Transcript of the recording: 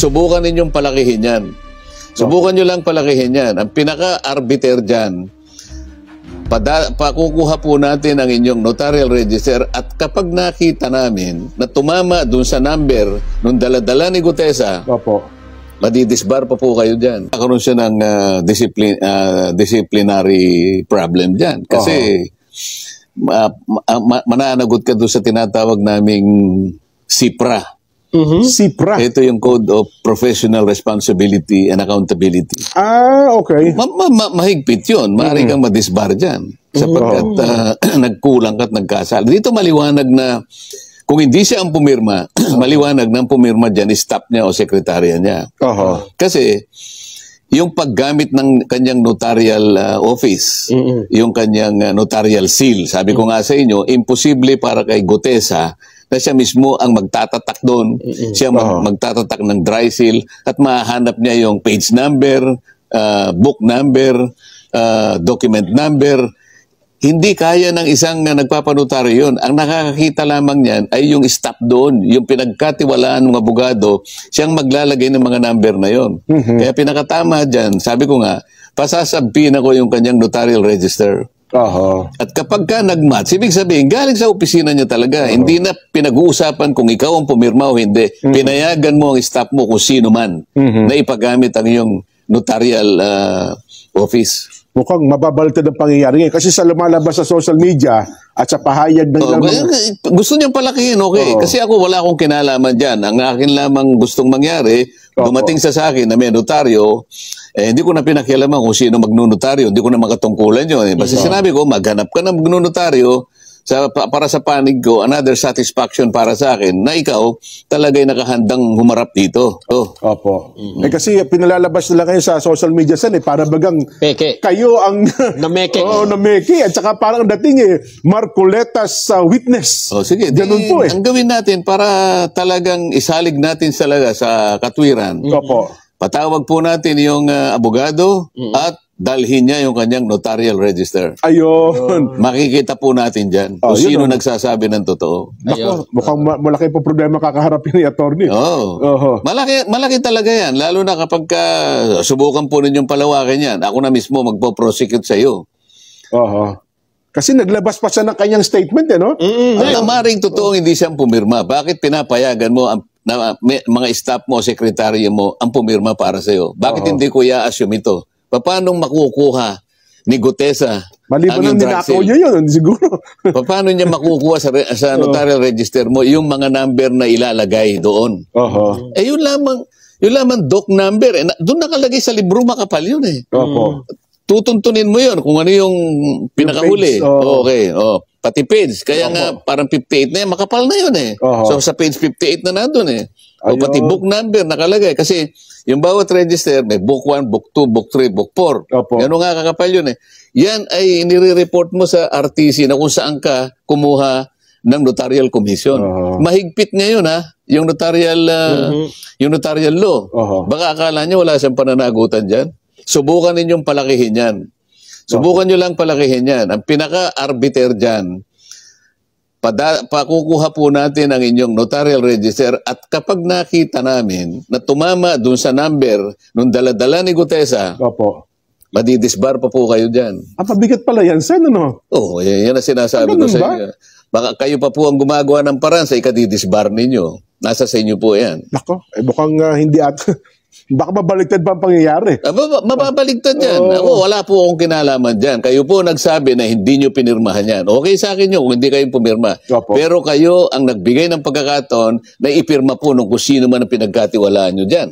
Subukan ninyong palakihin yan. Subukan nyo lang palakihin yan. Ang pinaka-arbiter dyan, pakukuha po natin ang inyong notarial register at kapag nakita namin na tumama dun sa number nung daladala ni Gutesa, madidisbar pa po kayo dyan. Nakaroon siya ng disciplinary problem dyan. Kasi mananagot ka doon sa tinatawag naming SIPRA. SIPRA. Ito yung Code of Professional Responsibility and Accountability. Okay. Mahigpit yun. Maaari kang madisbar dyan. Sapagkat nagkulang ka at nagkasala. Dito maliwanag na kung hindi siya ang pumirma, maliwanag na ang pumirma dyan, staff niya o sekretarya niya. Kasi yung paggamit ng kanyang notarial office, yung kanyang notarial seal, sabi ko nga sa inyo, imposible para kay Gutesa na siya mismo ang magtatatak doon, siya magtatatak ng dry seal at mahanap niya yung page number, book number, document number. Hindi kaya ng isang nagpapanotaryo yun. Ang nakakakita lamang niyan ay yung staff doon, yung pinagkatiwalaan ng abogado, siyang maglalagay ng mga number na yun. Kaya pinakatama dyan, sabi ko nga, pasasabpin ako yung kanyang notarial register. At kapag ka nag-match, ibig sabihin, galing sa opisina niya talaga. Hindi na pinag-uusapan kung ikaw ang pumirma o hindi. Pinayagan mo ang staff mo kung sino man na ipagamit ang iyong notarial office. Mukhang mababaliktad ang pangyayari ngayon. Kasi sa lumalabas sa social media at sa pahayag ng gusto niyang palakihin, okay. Kasi ako wala akong kinalaman dyan. Ang akin lamang gustong mangyari, dumating sa akin na may notaryo, hindi ko na pinakialaman kung sino magnunotaryo. Hindi ko na makatungkulan yun. Basta sinabi ko, maghanap ka ng magnunotaryo para sa panig ko, another satisfaction para sa akin na ikaw talaga'y nakahandang humarap dito. Kasi pinalalabas nila kayo sa social media para bagang kayo ang nameke. Nameke. At saka parang dating Marcoletas witness. Sige, ganun po ang gawin natin para talagang isalig natin talaga sa katwiran. Patawag po natin yung abogado at dalhin niya yung kanyang notarial register. Ayun. Makikita po natin dyan kung sino nagsasabi ng totoo. Mukhang malaki po problema kakaharapin ni attorney. Malaki talaga yan. Lalo na kapag subukan po ninyong palawakin yan. Ako na mismo magpo-prosecute sa iyo. Kasi naglabas pa siya ng kanyang statement, no? Maring totoong hindi siyang pumirma. Bakit pinapayagan mo ang mga staff mo, sekretaryo mo, ang pumirma para sa iyo? Bakit hindi ko i-assume ito? Paano makukuha ni Gutesa maliban ang ninakaw niya yun, siguro. Paano niya makukuha sa notarial register mo yung mga number na ilalagay doon? Yun lamang doc number. Doon nakalagay sa libro, makapal yun tutuntunin mo yun kung ano yung pinakahuli. Pati page. Kaya nga parang 58 na yan, makapal na yun So sa page 58 na nandun O pati book number nakalagay. Kasi yung bawat register, may book 1, book 2, book 3, book 4. Gano'n nga kakapal yun Yan ay nire-report mo sa RTC na kung saan ka kumuha ng notarial commission. Mahigpit ngayon yung notarial law. Baka akala nyo wala siyang pananagutan dyan. Subukan ninyong palakihin yan. Subukan nyo lang palakihin yan. Ang pinaka-arbiter dyan, pakukuha po natin ang inyong notarial register at kapag nakita namin na tumama dun sa number nung daladala ni Gutesa, madidisbar pa po kayo dyan. Pabigat pala yan, Sen, ano? Yan ang sinasabi ko sa inyo. Baka kayo pa po ang gumagawa ng paraan sa ikadidisbar ninyo. Nasa sa inyo po yan. Nako, mukhang hindi baka mabaliktad pa ang pangyayari. Mababaliktad yan. Ako, wala po akong kinalaman dyan. Kayo po nagsabi na hindi nyo pinirmahan yan. Okay sa akin yun kung hindi kayo pumirma. Pero kayo ang nagbigay ng pagkakataon na ipirma po nung kung sino man ang pinagkatiwalaan nyo dyan.